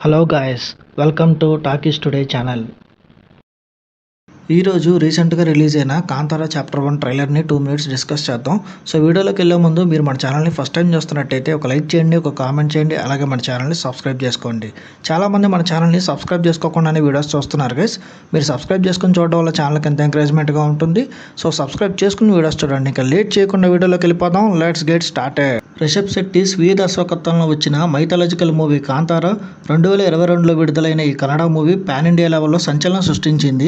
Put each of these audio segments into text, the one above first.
Hello guys, welcome to talkies today channel. ఈరోజు రీసెంట్గా release అయిన కాంతారా చాప్టర్ 1 ట్రైలర్ని 2 మినిట్స్ డిస్కస్ చేద్దాం. సో వీడియోలోకి వెళ్ళే ముందు మీరు మన ఛానల్ని ఫస్ట్ టైం చూస్తున్నట్టయితే ఒక లైక్ చేయండి, ఒక కామెంట్ చేయండి, అలాగే మన ఛానల్ని సబ్స్క్రైబ్ చేసుకోండి. చాలామంది మన ఛానల్ని సబ్స్క్రైబ్ చేసుకోకుండానే వీడియోస్ చూస్తున్నారు గైస్. మీరు సబ్స్క్రైబ్ చేసుకుని చూడడం వల్ల ఛానల్కి ఎంత ఎంకరేజ్మెంట్గా ఉంటుంది. సో సబ్స్క్రైబ్ చేసుకుని వీడియోస్ చూడండి. ఇంకా లేట్ చేయకుండా వీడియోలోకి వెళ్ళిపోదాం. Let's get started. Rishab Shetty స్వీయ దర్శకత్వంలో వచ్చిన మైథాలజికల్ మూవీ కాంతారా 2022లో విడుదలైన ఈ కన్నడ మూవీ పాన్ ఇండియా లెవెల్లో సంచలనం సృష్టించింది.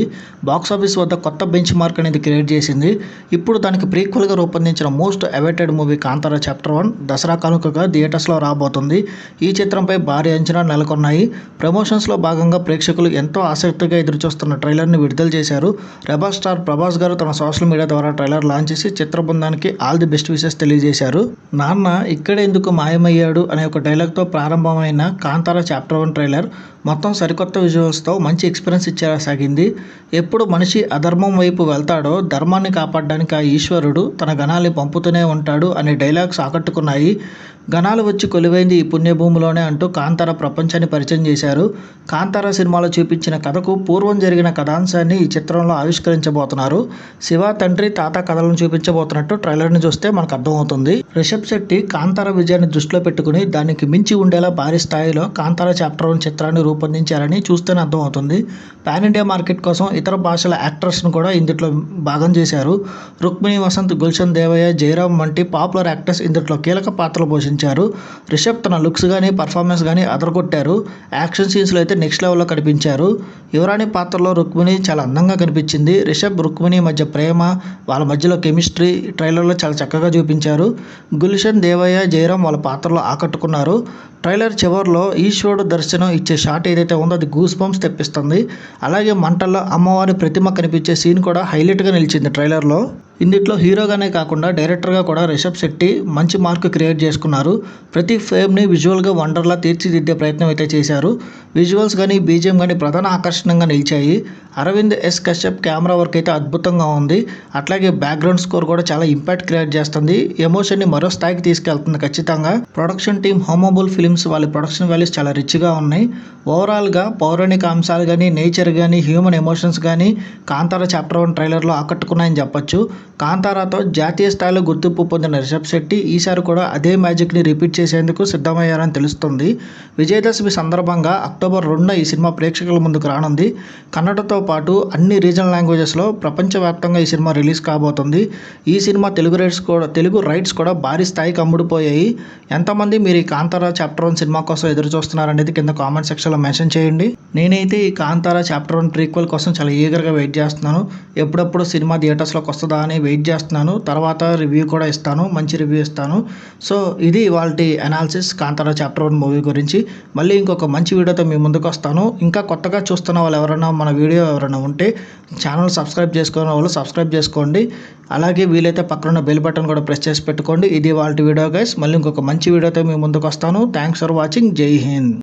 బాక్సాఫీస్ వద్ద కొత్త బెంచ్ మార్క్ అనేది క్రియేట్ చేసింది. ఇప్పుడు దానికి ప్రీక్వెల్గా రూపొందించిన most awaited movie Kantara chapter 1 Dasara కానుకగా థియేటర్స్లో రాబోతుంది. ఈ చిత్రంపై భారీ అంచనాలు నెలకొన్నాయి. ప్రమోషన్స్లో భాగంగా ప్రేక్షకులు ఎంతో ఆసక్తిగా ఎదురుచూస్తున్న ట్రైలర్ని విడుదల చేశారు. రెబల్ స్టార్ ప్రభాస్ గారు తన సోషల్ మీడియా ద్వారా ట్రైలర్ లాంచ్ చేసి చిత్ర బృందానికి ఆల్ ది బెస్ట్ విషెస్ తెలియజేశారు. నాన్న ఇక్కడ ఎందుకు మాయమయ్యాడు అనే ఒక డైలాగ్తో ప్రారంభమైన కాంతారా చాప్టర్ 1 ట్రైలర్ మొత్తం సరికొత్త విజువల్స్తో మంచి ఎక్స్పీరియన్స్ ఇచ్చేలా సాగింది. ఎప్పుడు మనిషి అధర్మం వైపు వెళ్తాడో ధర్మాన్ని కాపాడడానికి ఆ ఈశ్వరుడు తన గణాల్ని పంపుతూనే ఉంటాడు అనే డైలాగ్స్ ఆకట్టుకున్నాయి. గణాలు వచ్చి కొలువైంది ఈ పుణ్యభూమిలోనే అంటూ కాంతారా ప్రపంచాన్ని పరిచయం చేశారు. కాంతారా సినిమాలో చూపించిన కథకు పూర్వం జరిగిన కథాంశాన్ని ఈ చిత్రంలో ఆవిష్కరించబోతున్నారు. శివ తండ్రి తాత కథలను చూపించబోతున్నట్టు ట్రైలర్ని చూస్తే మనకు అర్థమవుతుంది. రిషబ్ శెట్టి కాంతారా విజయాన్ని దృష్టిలో పెట్టుకుని దానికి మించి ఉండేలా భారీ స్థాయిలో కాంతారా చాప్టర్ 1 చిత్రాన్ని రూపొందించారని చూస్తేనే అర్థమవుతుంది. పాన్ ఇండియా మార్కెట్ కోసం ఇతర భాషల యాక్టర్స్ను కూడా ఇందులో భాగం చేశారు. రుక్మిణి వసంత్, గుల్షన్ దేవయ్య, జయరామ్ వంటి పాపులర్ యాక్టర్స్ ఇందులో కీలక పాత్రలు పోషించారు. రిషబ్ తన లుక్స్ కానీ పర్ఫార్మెన్స్ కానీ అదరగొట్టారు. యాక్షన్ సీన్స్లో అయితే నెక్స్ట్ లెవెల్లో కనిపించారు. యువరాణి పాత్రలో రుక్మిణి చాలా అందంగా కనిపించింది. రిషబ్ రుక్మిణి మధ్య ప్రేమ, వాళ్ళ మధ్యలో కెమిస్ట్రీ ట్రైలర్లో చాలా చక్కగా చూపించారు. గుల్షన్ దేవయ్య, జయరామ్ వాళ్ళ పాత్రలో ఆకట్టుకున్నారు. ట్రైలర్ చివరిలో ఈశ్వరుడు దర్శనం ఇచ్చే షాట్ ఏదైతే ఉందో అది గూస్ బంప్స్ తెప్పిస్తుంది. అలాగే మంటల్లో అమ్మవారి ప్రతిమ కనిపించే సీన్ కూడా హైలైట్గా నిలిచింది ట్రైలర్లో. ఇందులో హీరోగానే కాకుండా డైరెక్టర్గా కూడా రిషబ్ శెట్టి మంచి మార్క్ క్రియేట్ చేసుకున్నారు. ప్రతి ఫ్రేమ్ని విజువల్గా వండర్లా తీర్చిదిద్దే ప్రయత్నం అయితే చేశారు. విజువల్స్ కానీ బీజిఎం కానీ ప్రధాన ఆకర్షణంగా నిలిచాయి. Aravind S Kashyap camera work అయితే అద్భుతంగా ఉంది. అట్లాగే బ్యాక్గ్రౌండ్ స్కోర్ కూడా చాలా ఇంపాక్ట్ క్రియేట్ చేస్తుంది. ఎమోషన్ని మరో స్థాయికి తీసుకెళ్తుంది ఖచ్చితంగా. ప్రొడక్షన్ టీమ్ హోమబుల్ ఫిల్మ్స్ వాళ్ళ ప్రొడక్షన్ వాల్యూస్ చాలా రిచ్గా ఉన్నాయి. ఓవరాల్గా పౌరాణిక అంశాలు కానీ, నేచర్ కానీ, హ్యూమన్ ఎమోషన్స్ కానీ కాంతారా చాప్టర్ 1 ట్రైలర్లో ఆకట్టుకున్నాయని చెప్పొచ్చు. కాంతారాతో జాతీయ స్థాయిలో గుర్తింపు పొందిన రిషబ్ శెట్టి ఈసారి కూడా అదే మ్యాజిక్ని రిపీట్ చేసేందుకు సిద్ధమయ్యారని తెలుస్తుంది. విజయదశమి సందర్భంగా అక్టోబర్ 2న ఈ సినిమా ప్రేక్షకుల ముందుకు రానుంది. కన్నడతో పాటు అన్ని రీజనల్ లాంగ్వేజెస్లో ప్రపంచవ్యాప్తంగా ఈ సినిమా రిలీజ్ కాబోతుంది. ఈ సినిమా తెలుగు రైట్స్ కూడా భారీ స్థాయికి అమ్ముడుపోయాయి. ఎంతమంది మీరు ఈ కాంతారా చాప్టర్ 1 సినిమా కోసం ఎదురు చూస్తున్నారనేది కింద కామెంట్ సెక్షన్లో మెన్షన్ చేయండి. నేనైతే ఈ కాంతారా చాప్టర్ 1 ప్రీక్వెల్ కోసం చాలా ఈగర్గా వెయిట్ చేస్తున్నాను. ఎప్పుడప్పుడు సినిమా థియేటర్స్లోకి వస్తుందా అని వెయిట్ చేస్తున్నాను. తర్వాత రివ్యూ కూడా ఇస్తాను, మంచి రివ్యూ ఇస్తాను. సో ఇది వాళ్ళ అనాలిసిస్ కాంతారా చాప్టర్ 1 మూవీ గురించి. మళ్ళీ ఇంకొక మంచి వీడియోతో మీ ముందుకు వస్తాను. ఇంకా కొత్తగా చూస్తున్న వాళ్ళు ఎవరైనా మన వీడియో ఎవరైనా ఉంటే ఛానల్ సబ్స్క్రైబ్ చేసుకునే వాళ్ళు సబ్స్క్రైబ్ చేసుకోండి. అలాగే వీలైతే పక్కన బెల్ బటన్ కూడా ప్రెస్ చేసి పెట్టుకోండి. ఇది వాళ్ళ వీడియో గైస్. మళ్ళీ ఇంకొక మంచి వీడియోతో మీ ముందుకు వస్తాను. Thanks for watching. జై హింద్.